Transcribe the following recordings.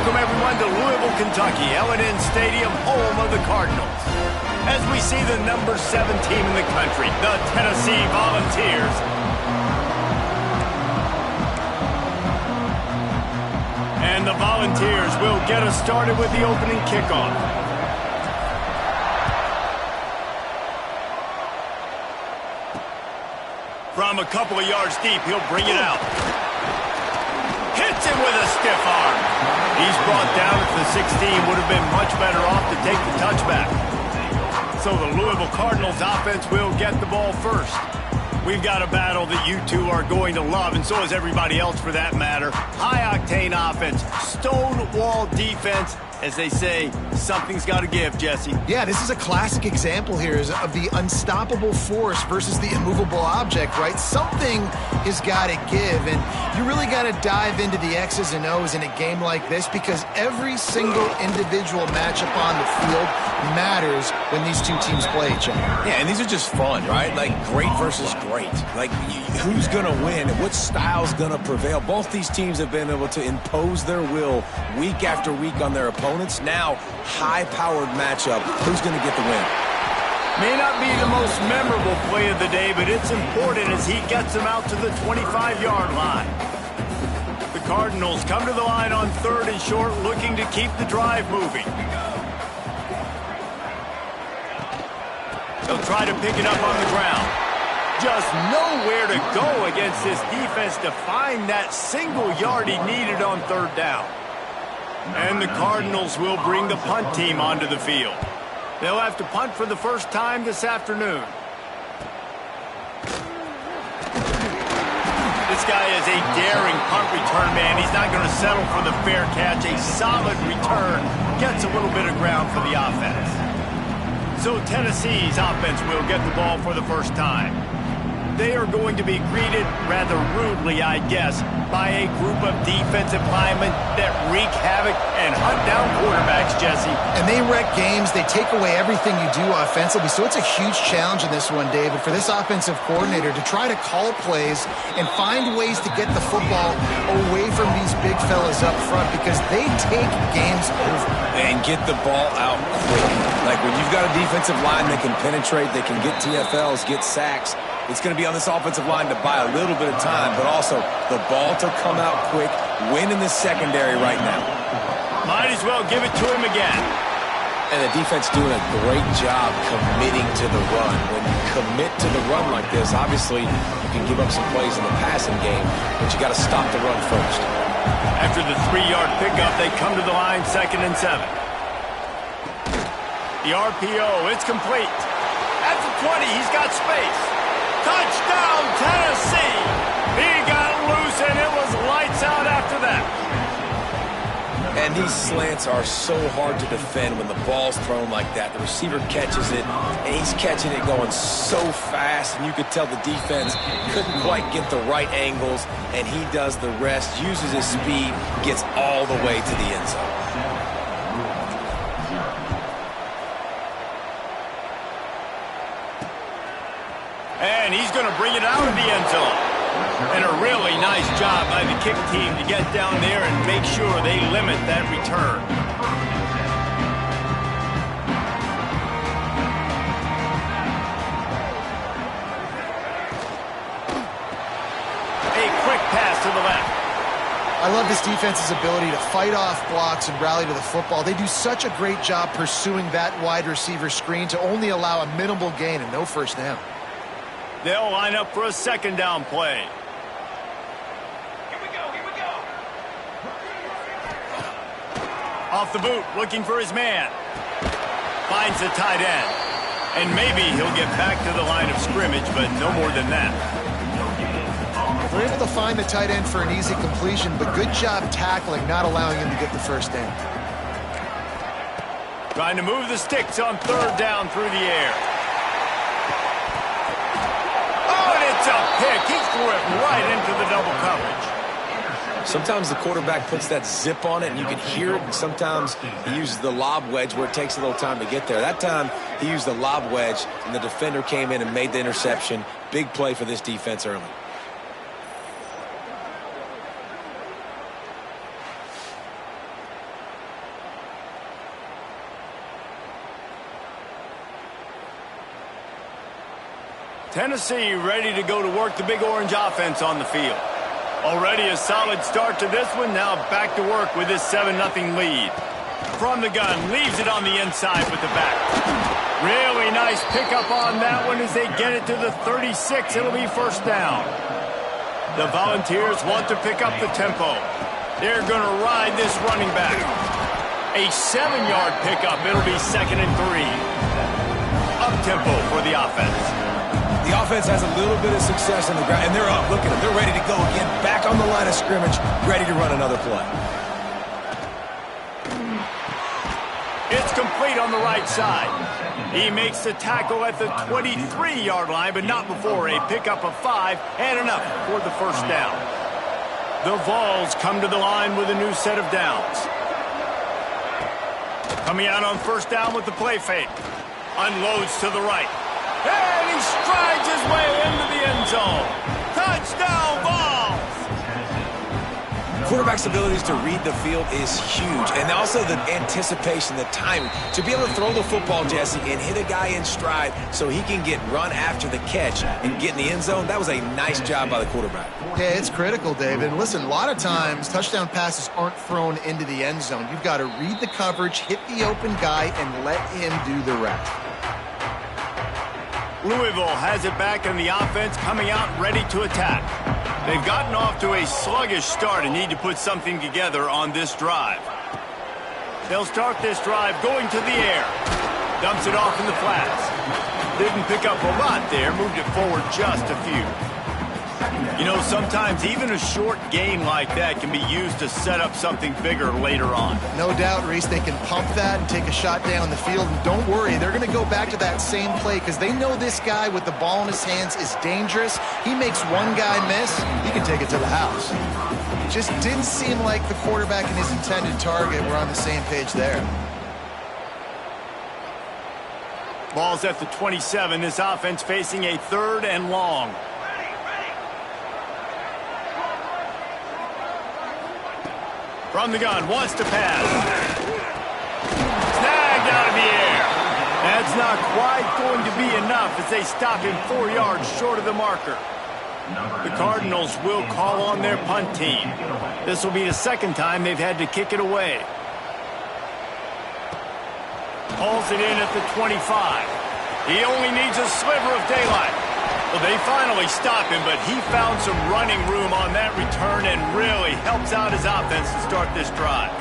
Welcome, everyone, to Louisville, Kentucky, L&N Stadium, home of the Cardinals. As we see the number 7 team in the country, the Tennessee Volunteers, and the Volunteers will get us started with the opening kickoff. From a couple of yards deep, he'll bring it out. Hits him with a stiff arm. He's brought down at the 16. Would have been much better off to take the touchback. So the Louisville Cardinals offense will get the ball first. We've got a battle that you two are going to love, and so is everybody else for that matter. High-octane offense, stone-wall defense. As they say, something's got to give, Jesse. Yeah, this is a classic example here of the unstoppable force versus the immovable object, right? Something has got to give, and you really got to dive into the X's and O's in a game like this because every single individual matchup on the field matters when these two teams play each other. Yeah, and these are just fun, right? Like great versus great. Like who's going to win? What style's going to prevail? Both these teams have been able to impose their will week after week on their opponents. Now, high-powered matchup. Who's going to get the win? May not be the most memorable play of the day, but it's important as he gets him out to the 25-yard line. The Cardinals come to the line on 3rd and short, looking to keep the drive moving. They'll try to pick it up on the ground. Just nowhere to go against this defense to find that single yard he needed on 3rd down. And the Cardinals will bring the punt team onto the field. They'll have to punt for the first time this afternoon. This guy is a daring punt return man. He's not going to settle for the fair catch. A solid return gets a little bit of ground for the offense. So Tennessee's offense will get the ball for the first time. They are going to be greeted rather rudely, I guess, by a group of defensive linemen that wreak havoc and hunt down quarterbacks, Jesse. And they wreck games. They take away everything you do offensively. So it's a huge challenge in this one, David, for this offensive coordinator to try to call plays and find ways to get the football away from these big fellas up front because they take games over. And get the ball out quick. Like when you've got a defensive line that can penetrate, they can get TFLs, get sacks, it's going to be on this offensive line to buy a little bit of time, but also the ball to come out quick, win in the secondary right now. Might as well give it to him again. And the defense doing a great job committing to the run. When you commit to the run like this, obviously you can give up some plays in the passing game, but you got to stop the run first. After the 3-yard pickup, they come to the line 2nd and 7. The RPO, it's complete. At the 20, he's got space. Touchdown, Tennessee! He got loose, and it was lights out after that. And these slants are so hard to defend when the ball's thrown like that. The receiver catches it, and he's catching it going so fast, and you could tell the defense couldn't quite get the right angles, and he does the rest, uses his speed, gets all the way to the end zone. And he's going to bring it out of the end zone. And a really nice job by the kick team to get down there and make sure they limit that return. A quick pass to the left. I love this defense's ability to fight off blocks and rally to the football. They do such a great job pursuing that wide receiver screen to only allow a minimal gain and no first down. They'll line up for a 2nd down play. Here we go. Off the boot, looking for his man. Finds the tight end. And maybe he'll get back to the line of scrimmage, but no more than that. They're able to find the tight end for an easy completion, but good job tackling, not allowing him to get the first down. Trying to move the sticks on 3rd down through the air. It's a pick. He threw it right into the double coverage. Sometimes the quarterback puts that zip on it, and you can hear it. And sometimes he uses the lob wedge where it takes a little time to get there. That time, he used the lob wedge, and the defender came in and made the interception. Big play for this defense early. Tennessee ready to go to work the Big Orange offense on the field. Already a solid start to this one. Now back to work with this 7-0 lead. From the gun, leaves it on the inside with the back. Really nice pickup on that one as they get it to the 36. It'll be first down. The Volunteers want to pick up the tempo. They're going to ride this running back. A 7-yard pickup. It'll be 2nd and 3. Up-tempo for the offense. The offense has a little bit of success on the ground, and they're up. Look at them. They're ready to go again. Back on the line of scrimmage, ready to run another play. It's complete on the right side. He makes the tackle at the 23-yard line, but not before a pickup of 5 and enough for the first down. The Vols come to the line with a new set of downs. Coming out on first down with the play fake. Unloads to the right. And he strides his way into the end zone. Touchdown, Vols! Quarterback's abilities to read the field is huge, and also the anticipation, the timing. To be able to throw the football, Jesse, and hit a guy in stride so he can get run after the catch and get in the end zone, that was a nice job by the quarterback. Yeah, it's critical, David. Listen, a lot of times touchdown passes aren't thrown into the end zone. You've got to read the coverage, hit the open guy, and let him do the rest. Louisville has it back in the offense, coming out ready to attack. They've gotten off to a sluggish start and need to put something together on this drive. They'll start this drive going to the air. Dumps it off in the flats. Didn't pick up a lot there, moved it forward just a few. You know, sometimes even a short gain like that can be used to set up something bigger later on. No doubt, Reese, they can pump that and take a shot down the field. And don't worry, they're going to go back to that same play because they know this guy with the ball in his hands is dangerous. He makes one guy miss, he can take it to the house. Just didn't seem like the quarterback and his intended target were on the same page there. Ball's at the 27. This offense facing a 3rd and long. From the gun, wants to pass. Snagged out of the air. That's not quite going to be enough as they stop him 4 yards short of the marker. The Cardinals will call on their punt team. This will be the 2nd time they've had to kick it away. Hauls it in at the 25. He only needs a sliver of daylight. Well, they finally stop him, but he found some running room on that return and really helps out his offense to start this drive.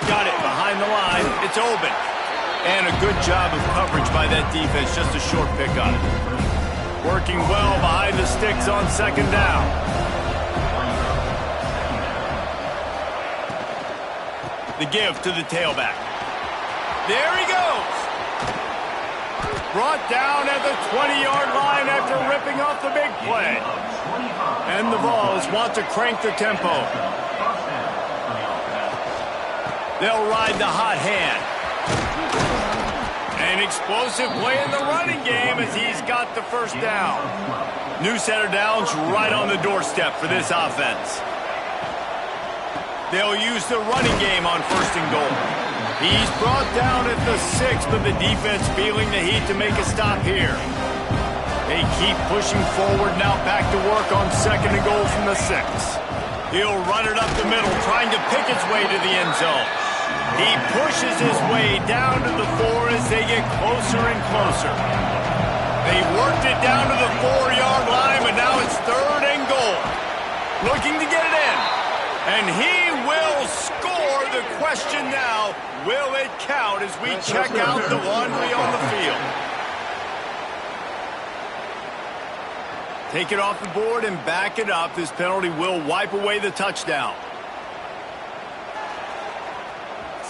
Got it behind the line. It's open. And a good job of coverage by that defense. Just a short pickup. Working well behind the sticks on 2nd down. The give to the tailback. There he goes. Brought down at the 20-yard line after ripping off the big play. And the Vols want to crank the tempo. They'll ride the hot hand. An explosive play in the running game as he's got the first down. New set of downs right on the doorstep for this offense. They'll use the running game on 1st and goal. He's brought down at the 6, but the defense feeling the heat to make a stop here. They keep pushing forward, now back to work on 2nd and goal from the 6. He'll run it up the middle, trying to pick its way to the end zone. He pushes his way down to the 4 as they get closer and closer. They worked it down to the 4-yard line, but now it's 3rd and goal. Looking to get it in. And he will score. The question now, will it count as we check out the laundry on the field? Take it off the board and back it up. This penalty will wipe away the touchdown.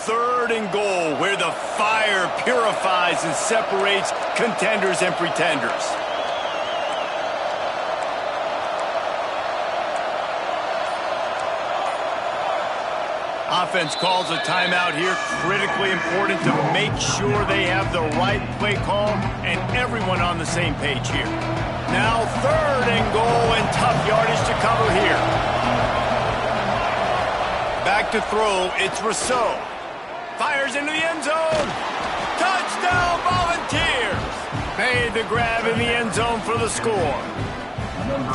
3rd and goal, where the fire purifies and separates contenders and pretenders. Offense calls a timeout here. Critically important to make sure they have the right play call and everyone on the same page here. Now 3rd and goal and tough yardage to cover here. Back to throw. It's Rousseau. Fires into the end zone. Touchdown Volunteers. Made the grab in the end zone for the score.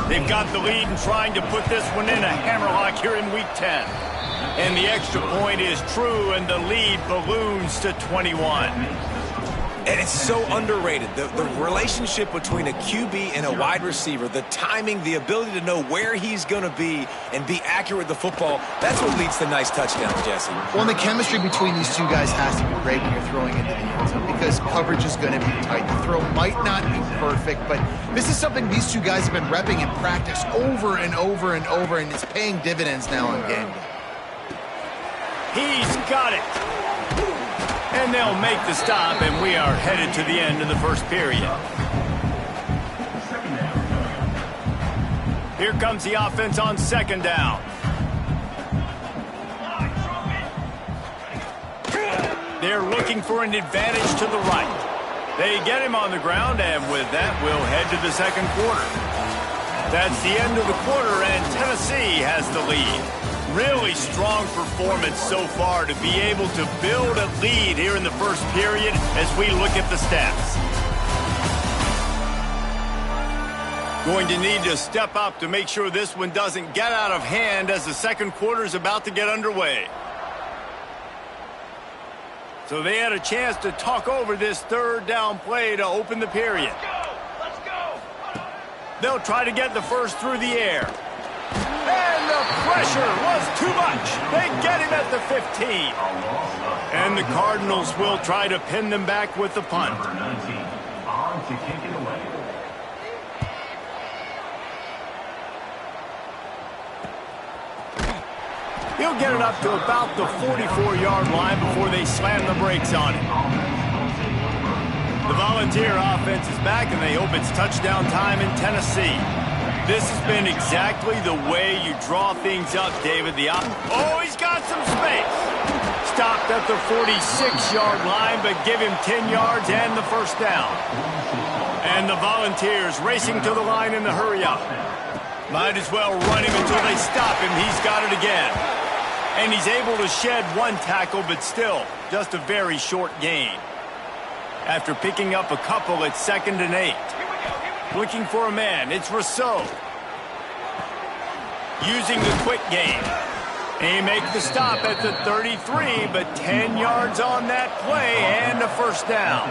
They've got the lead and trying to put this one in a hammerlock here in Week 10. And the extra point is true, and the lead balloons to 21. And it's so underrated. The relationship between a QB and a wide receiver, the timing, the ability to know where he's going to be and be accurate with the football, that's what leads to nice touchdowns, Jesse. Well, and the chemistry between these two guys has to be great when you're throwing into the end zone because coverage is going to be tight. The throw might not be perfect, but this is something these two guys have been repping in practice over and over and over, and it's paying dividends now on game day. He's got it. And they'll make the stop, and we are headed to the end of the first period. Here comes the offense on 2nd down. They're looking for an advantage to the right. They get him on the ground, and with that, we'll head to the 2nd quarter. That's the end of the quarter, and Tennessee has the lead. Really strong performance so far to be able to build a lead here in the first period as we look at the stats. Going to need to step up to make sure this one doesn't get out of hand as the 2nd quarter is about to get underway. So they had a chance to talk over this 3rd down play to open the period. Let's go! They'll try to get the first through the air. And the pressure was too much. They get him at the 15. And the Cardinals will try to pin them back with the punt. Number 19, on to kick it away. He'll get it up to about the 44-yard line before they slam the brakes on it. The Volunteer offense is back, and they hope it's touchdown time in Tennessee. This has been exactly the way you draw things up, David. Oh, he's got some space. Stopped at the 46-yard line, but give him 10 yards and the first down. And the Volunteers racing to the line in the hurry-up. Might as well run him until they stop him. He's got it again. And he's able to shed one tackle, but still, just a very short gain. After picking up a couple at 2nd and 8. Looking for a man, it's Rousseau. Using the quick game. He makes the stop at the 33, but 10 yards on that play and a first down.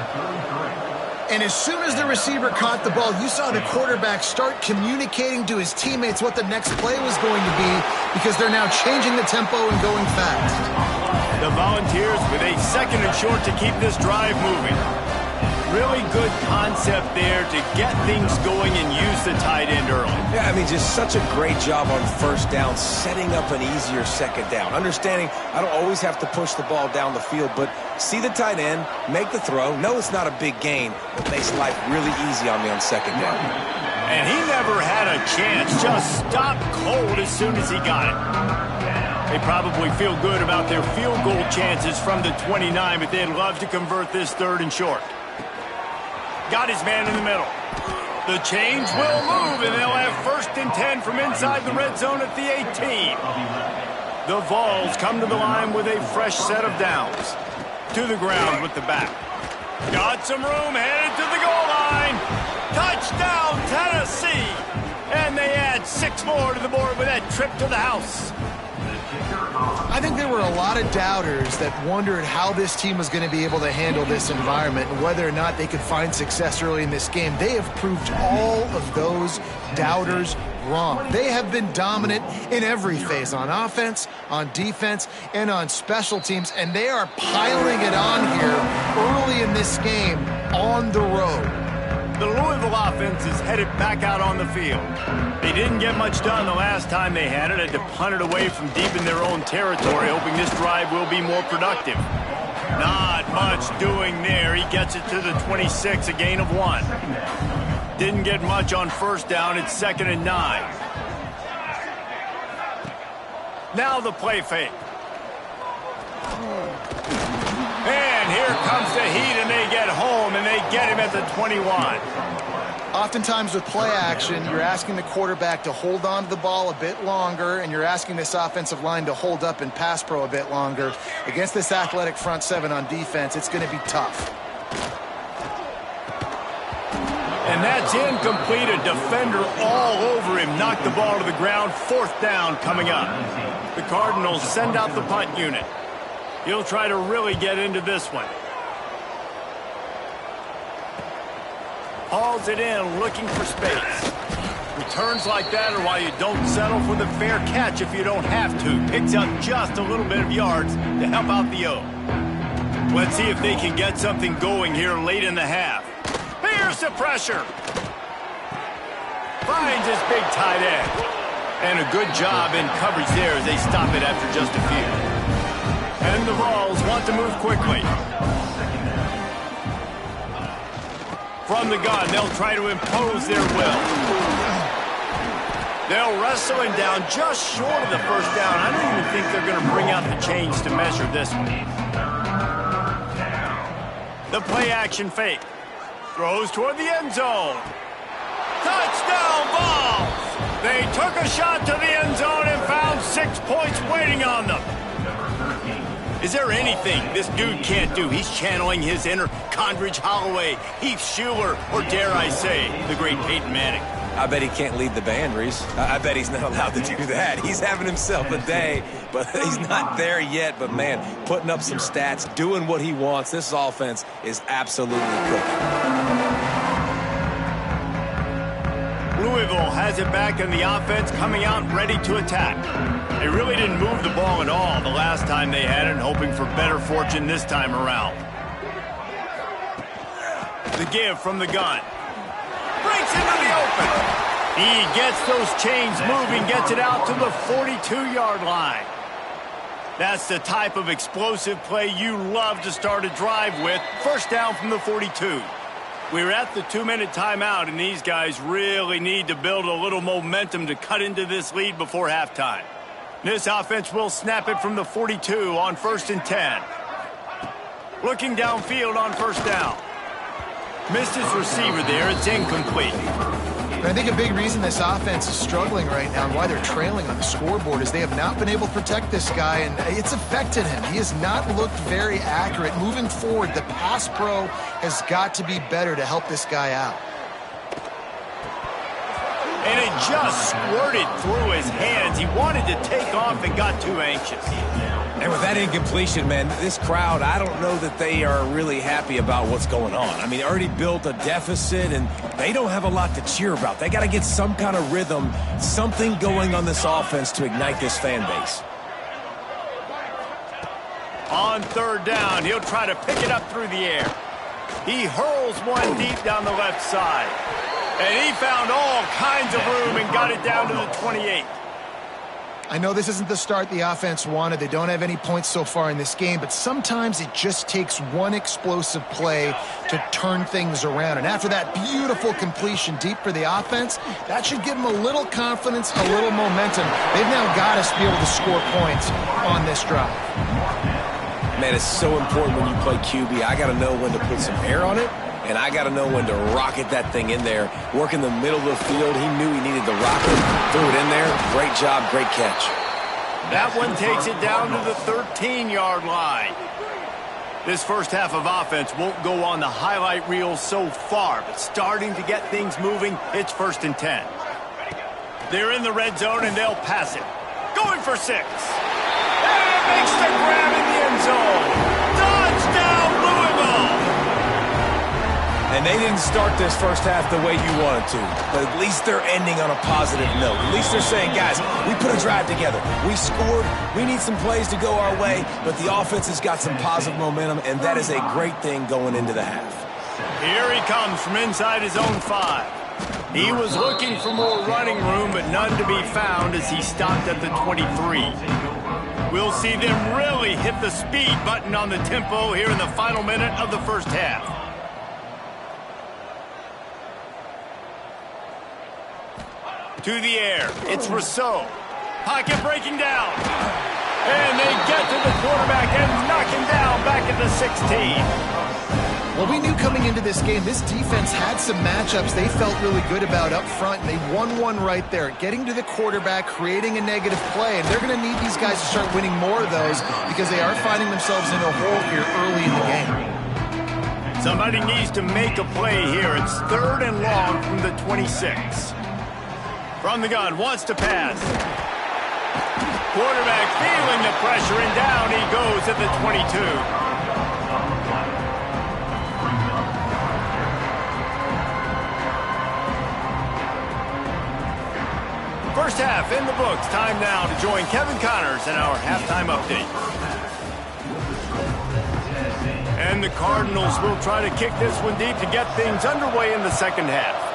And as soon as the receiver caught the ball, you saw the quarterback start communicating to his teammates what the next play was going to be because they're now changing the tempo and going fast. The Volunteers with a 2nd and short to keep this drive moving. Really good concept there to get things going and use the tight end early. Yeah, I mean, just such a great job on 1st down, setting up an easier 2nd down. Understanding I don't always have to push the ball down the field, but see the tight end, make the throw. No, it's not a big gain, but makes life really easy on me on 2nd down. And he never had a chance, just stopped cold as soon as he got it. They probably feel good about their field goal chances from the 29, but they'd love to convert this 3rd and short. Got his man in the middle. The change will move, and they'll have 1st and 10 from inside the red zone at the 18. The Vols come to the line with a fresh set of downs. To the ground with the back. Got some room, headed to the goal line. Touchdown, Tennessee! And they add 6 more to the board with that trip to the house. I think there were a lot of doubters that wondered how this team was going to be able to handle this environment and whether or not they could find success early in this game. They have proved all of those doubters wrong. They have been dominant in every phase, on offense, on defense, and on special teams, and they are piling it on here early in this game on the road. The Louisville offense is headed back out on the field. They didn't get much done the last time they had it. Had to punt it away from deep in their own territory, hoping this drive will be more productive. Not much doing there. He gets it to the 26, a gain of 1. Didn't get much on 1st down. It's 2nd and 9. Now the play fake. And here comes the heat, and they get home, and they get him at the 21. Oftentimes with play action, you're asking the quarterback to hold on to the ball a bit longer, and you're asking this offensive line to hold up in pass pro a bit longer. Against this athletic front seven on defense, it's going to be tough. And that's incomplete. A defender all over him. Knocked the ball to the ground. 4th down coming up. The Cardinals send out the punt unit. He'll try to really get into this one. Hauls it in, looking for space. Returns like that are why you don't settle for the fair catch if you don't have to. Picks up just a little bit of yards to help out the O. Let's see if they can get something going here late in the half. Here's the pressure. Finds his big tight end. And a good job in coverage there as they stop it after just a few. And the Vols want to move quickly. From the gun, they'll try to impose their will. They'll wrestle him down just short of the 1st down. I don't even think they're going to bring out the chains to measure this one. The play action fake. Throws toward the end zone. Touchdown Vols! They took a shot to the end zone and found 6 points waiting on them. Is there anything this dude can't do? He's channeling his inner Condridge Holloway, Heath Schuler, or dare I say, the great Peyton Manning. I bet he can't lead the band, Reese. I bet he's not allowed to do that. He's having himself a day, but he's not there yet. But, man, putting up some stats, doing what he wants. This offense is absolutely cooking. Louisville has it back in the offense, coming out ready to attack. They really didn't move the ball at all the last time they had it, hoping for better fortune this time around. The give from the gun. Breaks into the open. He gets those chains moving, gets it out to the 42-yard line. That's the type of explosive play you love to start a drive with. 1st down from the 42. We're at the 2-minute timeout, and these guys really need to build a little momentum to cut into this lead before halftime. This offense will snap it from the 42 on 1st and 10. Looking downfield on 1st down. Missed his receiver there. It's incomplete. And I think a big reason this offense is struggling right now and why they're trailing on the scoreboard is they have not been able to protect this guy, and it's affected him. He has not looked very accurate. Moving forward, the pass pro has got to be better to help this guy out. And it just squirted through his hands. He wanted to take off and got too anxious. And with that incompletion, man, this crowd, I don't know that they are really happy about what's going on. I mean, they already built a deficit, and they don't have a lot to cheer about. They got to get some kind of rhythm, something going on this offense to ignite this fan base. On 3rd down, he'll try to pick it up through the air. He hurls one deep down the left side. And he found all kinds of room and got it down to the 28. I know this isn't the start the offense wanted. They don't have any points so far in this game, but sometimes it just takes one explosive play to turn things around. And after that beautiful completion deep for the offense, that should give them a little confidence, a little momentum. They've now got to be able to score points on this drive. Man, it's so important when you play QB. I got to know when to put some air on it, and I got to know when to rocket that thing in there. Work in the middle of the field. He knew he needed the rocket. Threw it in there. Great job, great catch. That one takes it down to the 13-yard line. This first half of offense won't go on the highlight reel so far, but starting to get things moving, it's 1st and 10. They're in the red zone, and they'll pass it. Going for 6. And makes the grab in the end zone. Touchdown, Louisville! And they didn't start this first half the way you wanted to, but at least they're ending on a positive note. At least they're saying, guys, we put a drive together. We scored. We need some plays to go our way, but the offense has got some positive momentum, and that is a great thing going into the half. Here he comes from inside his own 5. He was looking for more running room, but none to be found as he stopped at the 23. We'll see them really hit the speed button on the tempo here in the final minute of the first half. To the air, it's Rousseau. Pocket breaking down. And they get to the quarterback and knock him down back at the 16. Well, we knew coming into this game, this defense had some matchups they felt really good about up front. They won one right there, getting to the quarterback, creating a negative play. And they're going to need these guys to start winning more of those because they are finding themselves in a hole here early in the game. Somebody needs to make a play here. It's 3rd and long from the 26. From the gun, wants to pass. Quarterback feeling the pressure, and down he goes at the 22. First half in the books. Time now to join Kevin Connors in our halftime update. And the Cardinals will try to kick this one deep to get things underway in the second half.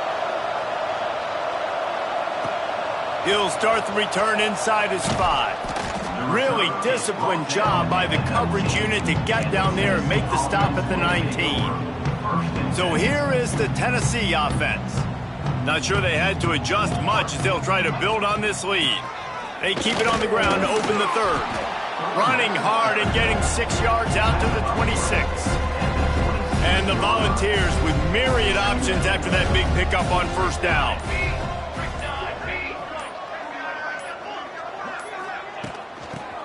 He'll start the return inside his 5. Really disciplined job by the coverage unit to get down there and make the stop at the 19. So here is the Tennessee offense. Not sure they had to adjust much as they'll try to build on this lead. They keep it on the ground to open the 3rd. Running hard and getting 6 yards out to the 26. And the Volunteers with myriad options after that big pickup on first down.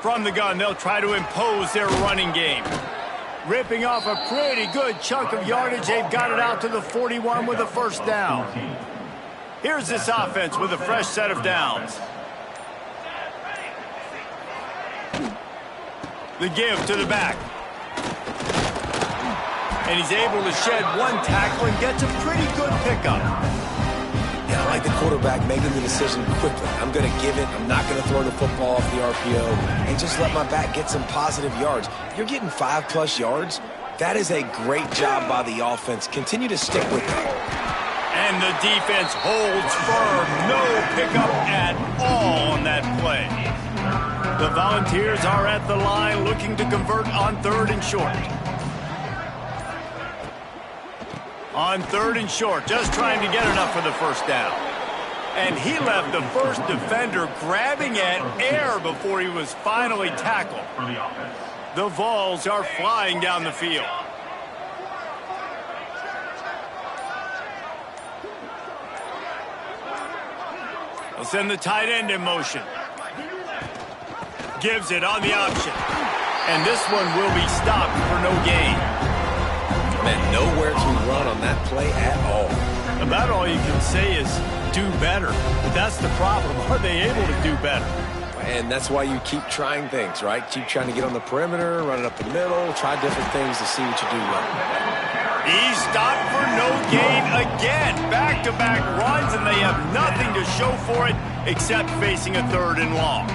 From the gun, they'll try to impose their running game. Ripping off a pretty good chunk of yardage. They've got it out to the 41 with a first down. Here's this offense with a fresh set of downs. The give to the back. And he's able to shed one tackle and gets a pretty good pickup. Yeah, I like the quarterback making the decision quickly. I'm going to give it. I'm not going to throw the football off the RPO and just let my back get some positive yards. You're getting 5+ yards. That is a great job by the offense. Continue to stick with it. And the defense holds firm. No pickup at all on that play. The Volunteers are at the line looking to convert on 3rd and short. On 3rd and short, just trying to get enough for the first down. And he left the first defender grabbing at air before he was finally tackled. The Vols are flying down the field. They'll send the tight end in motion. Gives it on the option. And this one will be stopped for no gain. Man, nowhere to run on that play at all. About all you can say is do better. But that's the problem. Are they able to do better? And that's why you keep trying things, right? Keep trying to get on the perimeter, run it up the middle, try different things to see what you do well. He's stopped for no gain again. Back-to-back runs, and they have nothing to show for it except facing a 3rd and long.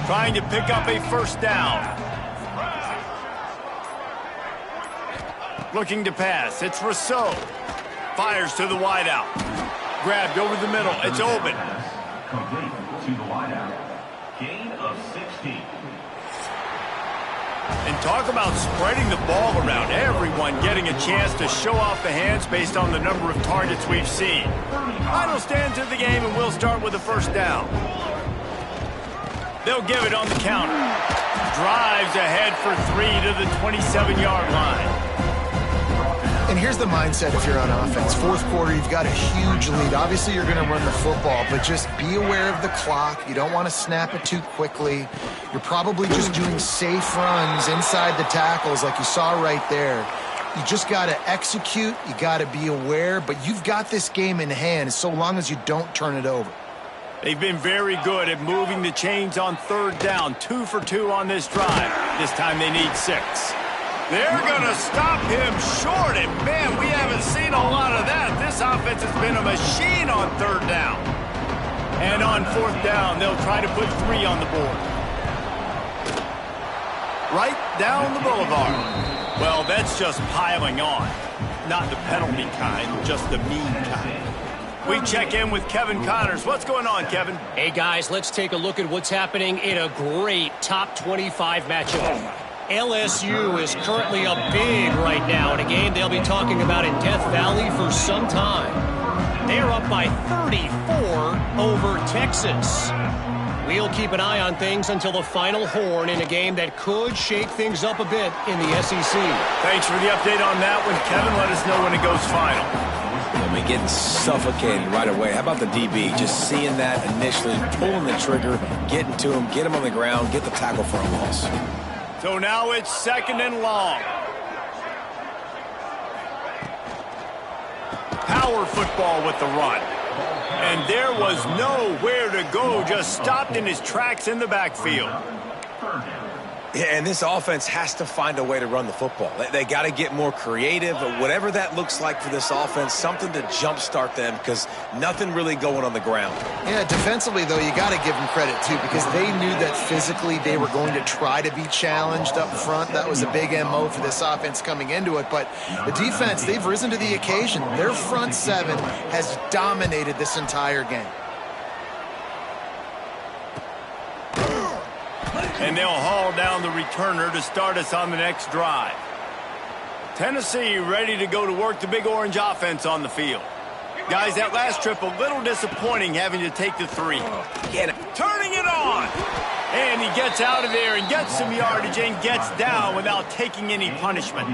Trying to pick up a first down. Looking to pass. It's Rousseau. Fires to the wideout. Grabbed over the middle. It's open. Complete to the wideout. Gain of 16. And talk about spreading the ball around. Everyone getting a chance to show off the hands based on the number of targets we've seen. Final stands of the game, and we'll start with the first down. They'll give it on the counter. Drives ahead for 3 to the 27-yard line. And here's the mindset if you're on offense. 4th quarter, you've got a huge lead. Obviously, you're going to run the football, but just be aware of the clock. You don't want to snap it too quickly. You're probably just doing safe runs inside the tackles like you saw right there. You just got to execute. You got to be aware, but you've got this game in hand so long as you don't turn it over. They've been very good at moving the chains on 3rd down. 2 for 2 on this drive. This time they need 6. They're going to stop him short, and man, we haven't seen a lot of that. This offense has been a machine on 3rd down. And on 4th down, they'll try to put 3 on the board. Right down the boulevard. Well, that's just piling on. Not the penalty kind, just the mean kind. We check in with Kevin Connors. What's going on, Kevin? Hey, guys, let's take a look at what's happening in a great top 25 matchup. LSU is currently up big right now in a game they'll be talking about in Death Valley for some time. They are up by 34 over Texas. We'll keep an eye on things until the final horn in a game that could shake things up a bit in the SEC. Thanks for the update on that one, Kevin. Let us know when it goes final. I mean, getting suffocated right away. How about the DB? Just seeing that initially, pulling the trigger, getting to him, get him on the ground, get the tackle for a loss. So now it's 2nd and long. Power football with the run. And there was nowhere to go, just stopped in his tracks in the backfield. Yeah, and this offense has to find a way to run the football. They got to get more creative, but whatever that looks like for this offense, something to jumpstart them because nothing really going on the ground. Yeah, defensively, though, you got to give them credit, too, because they knew that physically they were going to try to be challenged up front. That was a big MO for this offense coming into it. But the defense, they've risen to the occasion. Their front seven has dominated this entire game. And they'll haul down the returner to start us on the next drive. Tennessee ready to go to work the Big Orange offense on the field. Guys, that last trip a little disappointing having to take the 3. Turning it on! And he gets out of there and gets some yardage and gets down without taking any punishment.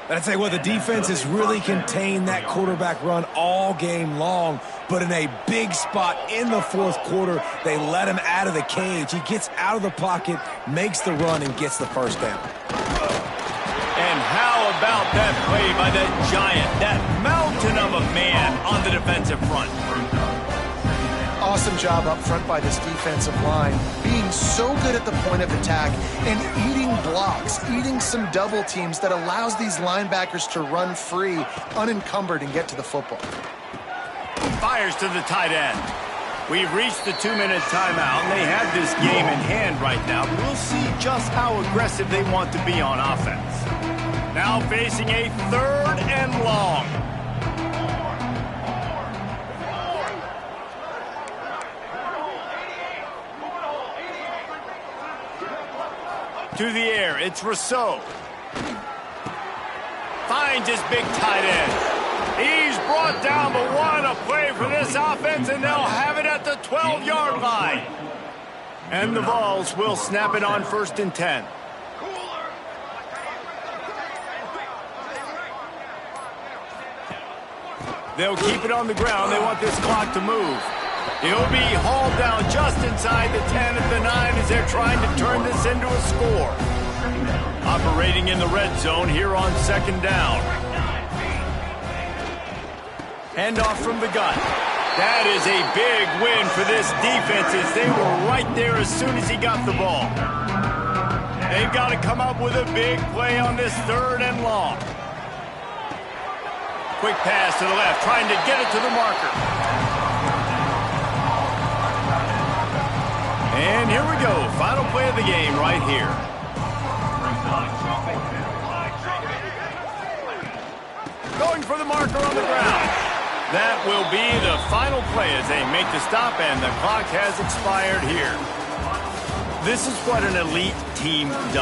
But I'd say, well, the defense has really contained that quarterback run all game long. But in a big spot in the 4th quarter, they let him out of the cage. He gets out of the pocket, makes the run, and gets the first down. And how about that play by that giant, that mountain of a man on the defensive front? Awesome job up front by this defensive line, being so good at the point of attack and eating blocks, eating some double teams that allows these linebackers to run free, unencumbered, and get to the football. Fires to the tight end. We've reached the 2-minute timeout, and they have this game in hand right now. We'll see just how aggressive they want to be on offense. Now facing a 3rd and long. To the air, it's Rousseau. Finds his big tight end. He's brought down, but what a play for this offense, and they'll have it at the 12-yard line. And the Vols will snap it on 1st and 10. They'll keep it on the ground. They want this clock to move. He'll be hauled down just inside the 10 at the 9 as they're trying to turn this into a score. Operating in the red zone here on 2nd down. Handoff from the gun. That is a big win for this defense as they were right there as soon as he got the ball. They've got to come up with a big play on this 3rd and long. Quick pass to the left, trying to get it to the marker. And here we go. Final play of the game right here. Going for the marker on the ground. That will be the final play as they make the stop, and the clock has expired here. This is what an elite team does.